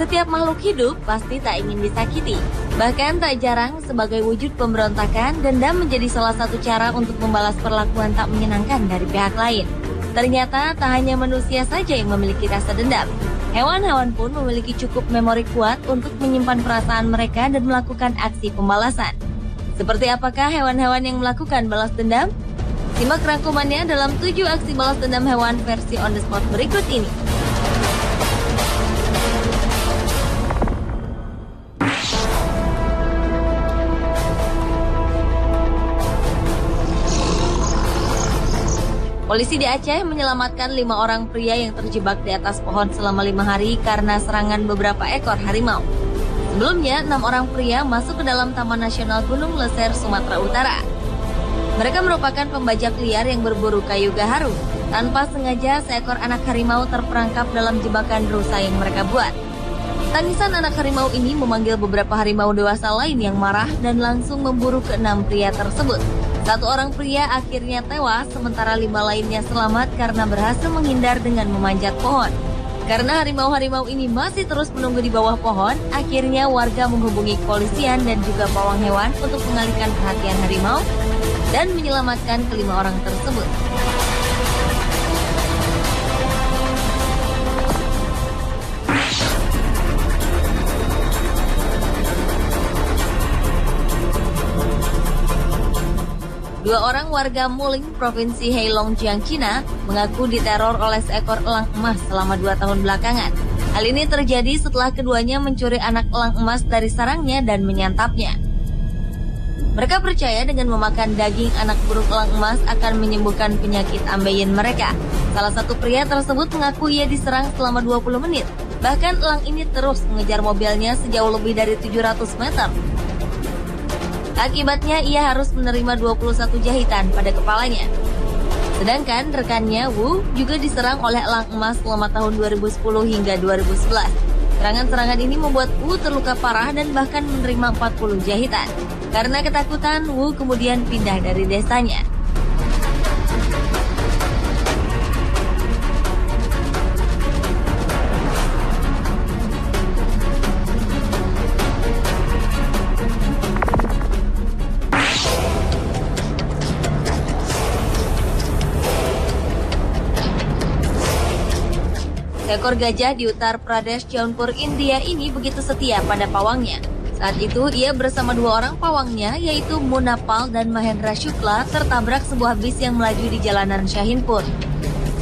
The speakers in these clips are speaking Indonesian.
Setiap makhluk hidup pasti tak ingin disakiti. Bahkan tak jarang sebagai wujud pemberontakan, dendam menjadi salah satu cara untuk membalas perlakuan tak menyenangkan dari pihak lain. Ternyata tak hanya manusia saja yang memiliki rasa dendam. Hewan-hewan pun memiliki cukup memori kuat untuk menyimpan perasaan mereka dan melakukan aksi pembalasan. Seperti apakah hewan-hewan yang melakukan balas dendam? Simak rangkumannya dalam 7 aksi balas dendam hewan versi on the spot berikut ini. Polisi di Aceh menyelamatkan 5 orang pria yang terjebak di atas pohon selama 5 hari karena serangan beberapa ekor harimau. Sebelumnya, 6 orang pria masuk ke dalam Taman Nasional Gunung Leser, Sumatera Utara. Mereka merupakan pembajak liar yang berburu kayu gaharu. Tanpa sengaja, seekor anak harimau terperangkap dalam jebakan rusa yang mereka buat. Tangisan anak harimau ini memanggil beberapa harimau dewasa lain yang marah dan langsung memburu ke-6 pria tersebut. 1 orang pria akhirnya tewas, sementara 5 lainnya selamat karena berhasil menghindar dengan memanjat pohon. Karena harimau-harimau ini masih terus menunggu di bawah pohon, akhirnya warga menghubungi kepolisian dan juga pawang hewan untuk mengalihkan perhatian harimau dan menyelamatkan ke-5 orang tersebut. Dua orang warga Muling, Provinsi Heilongjiang, Cina, mengaku diteror oleh seekor elang emas selama 2 tahun belakangan. Hal ini terjadi setelah keduanya mencuri anak elang emas dari sarangnya dan menyantapnya. Mereka percaya dengan memakan daging anak burung elang emas akan menyembuhkan penyakit ambeien mereka. Salah satu pria tersebut mengaku ia diserang selama 20 menit. Bahkan elang ini terus mengejar mobilnya sejauh lebih dari 700 meter. Akibatnya ia harus menerima 21 jahitan pada kepalanya. Sedangkan rekannya Wu juga diserang oleh elang emas selama tahun 2010 hingga 2011. Serangan-serangan ini membuat Wu terluka parah dan bahkan menerima 40 jahitan. Karena ketakutan, Wu kemudian pindah dari desanya. Seekor gajah di Uttar Pradesh, Jaunpur, India ini begitu setia pada pawangnya. Saat itu, ia bersama 2 orang pawangnya, yaitu Munapal dan Mahendra Shukla, tertabrak sebuah bis yang melaju di jalanan Shahinpur.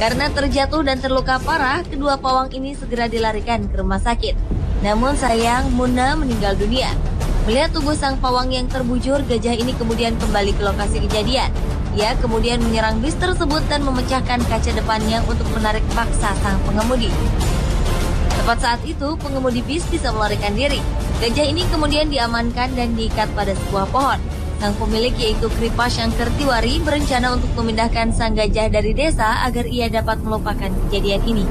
Karena terjatuh dan terluka parah, kedua pawang ini segera dilarikan ke rumah sakit. Namun sayang, Muna meninggal dunia. Melihat tubuh sang pawang yang terbujur, gajah ini kemudian kembali ke lokasi kejadian. Ia kemudian menyerang bis tersebut dan memecahkan kaca depannya untuk menarik paksa sang pengemudi. Tepat saat itu, pengemudi bis bisa melarikan diri. Gajah ini kemudian diamankan dan diikat pada sebuah pohon. Sang pemilik yaitu Kripa Shankar Tiwari berencana untuk memindahkan sang gajah dari desa agar ia dapat melupakan kejadian ini.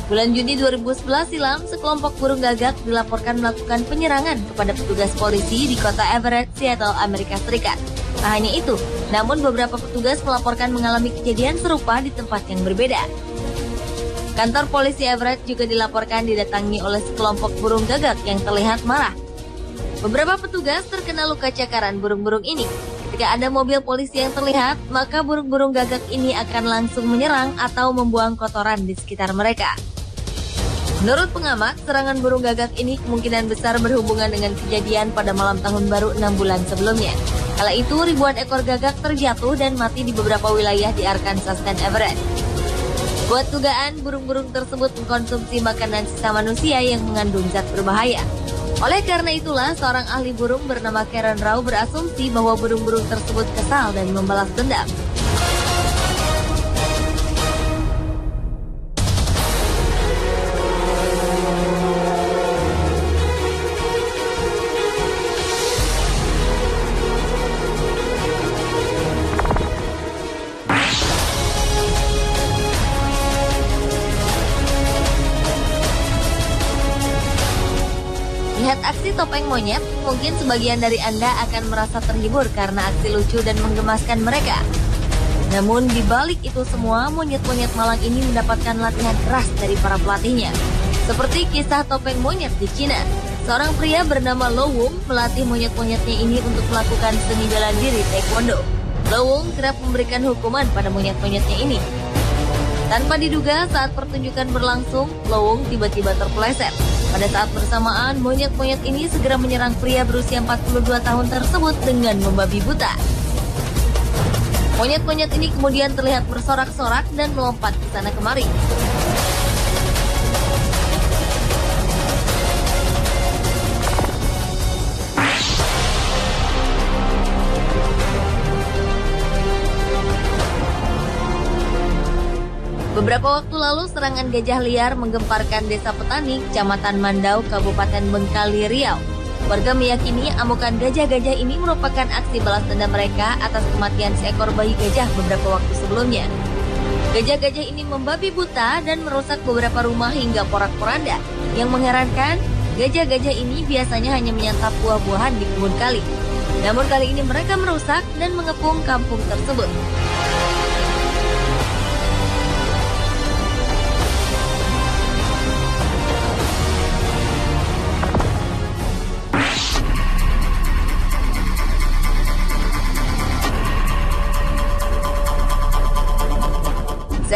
Bulan Juni 2011 silam, sekelompok burung gagak dilaporkan melakukan penyerangan kepada petugas polisi di kota Everett, Seattle, Amerika Serikat. Tak hanya itu, namun beberapa petugas melaporkan mengalami kejadian serupa di tempat yang berbeda. Kantor polisi Everett juga dilaporkan didatangi oleh sekelompok burung gagak yang terlihat marah. Beberapa petugas terkena luka cakaran burung-burung ini. Ketika ada mobil polisi yang terlihat, maka burung-burung gagak ini akan langsung menyerang atau membuang kotoran di sekitar mereka. Menurut pengamat, serangan burung gagak ini kemungkinan besar berhubungan dengan kejadian pada malam tahun baru 6 bulan sebelumnya. Kala itu, ribuan ekor gagak terjatuh dan mati di beberapa wilayah di Arkansas dan Everett. Buat dugaan, burung-burung tersebut mengkonsumsi makanan sisa manusia yang mengandung zat berbahaya. Oleh karena itulah, seorang ahli burung bernama Karen Rao berasumsi bahwa burung-burung tersebut kesal dan membalas dendam. Melihat aksi topeng monyet, mungkin sebagian dari Anda akan merasa terhibur karena aksi lucu dan menggemaskan mereka. Namun di balik itu semua, monyet-monyet malang ini mendapatkan latihan keras dari para pelatihnya. Seperti kisah topeng monyet di Cina. Seorang pria bernama Lo Wung melatih monyet-monyetnya ini untuk melakukan seni bela diri taekwondo. Lo Wung kerap memberikan hukuman pada monyet-monyetnya ini. Tanpa diduga, saat pertunjukan berlangsung, Lo Wung tiba-tiba terpeleset. Pada saat bersamaan, monyet-monyet ini segera menyerang pria berusia 42 tahun tersebut dengan membabi buta. Monyet-monyet ini kemudian terlihat bersorak-sorak dan melompat ke sana kemari. Beberapa waktu lalu, serangan gajah liar menggemparkan desa petani, Kecamatan Mandau, Kabupaten Bengkali, Riau. Warga meyakini amukan gajah-gajah ini merupakan aksi balas dendam mereka atas kematian seekor bayi gajah beberapa waktu sebelumnya. Gajah-gajah ini membabi buta dan merusak beberapa rumah hingga porak-poranda. Yang mengherankan, gajah-gajah ini biasanya hanya menyantap buah-buahan di kebun kali. Namun kali ini mereka merusak dan mengepung kampung tersebut.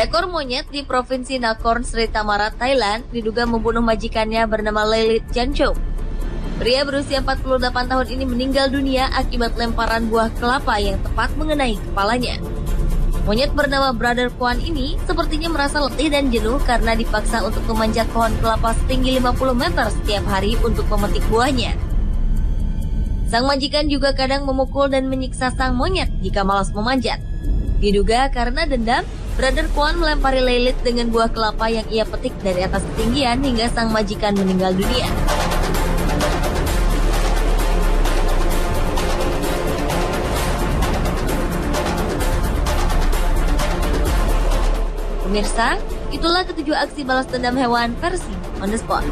Seekor monyet di Provinsi Nakhon Sri Thammarat, Thailand, diduga membunuh majikannya bernama Lailit Jancho. Pria berusia 48 tahun ini meninggal dunia akibat lemparan buah kelapa yang tepat mengenai kepalanya. Monyet bernama Brother Kwan ini sepertinya merasa letih dan jenuh karena dipaksa untuk memanjat pohon kelapa setinggi 50 meter setiap hari untuk memetik buahnya. Sang majikan juga kadang memukul dan menyiksa sang monyet jika malas memanjat. Diduga karena dendam, Brother Kwan melempari Lailit dengan buah kelapa yang ia petik dari atas ketinggian hingga sang majikan meninggal dunia. Pemirsa, itulah ketujuh aksi balas dendam hewan versi On The Spot.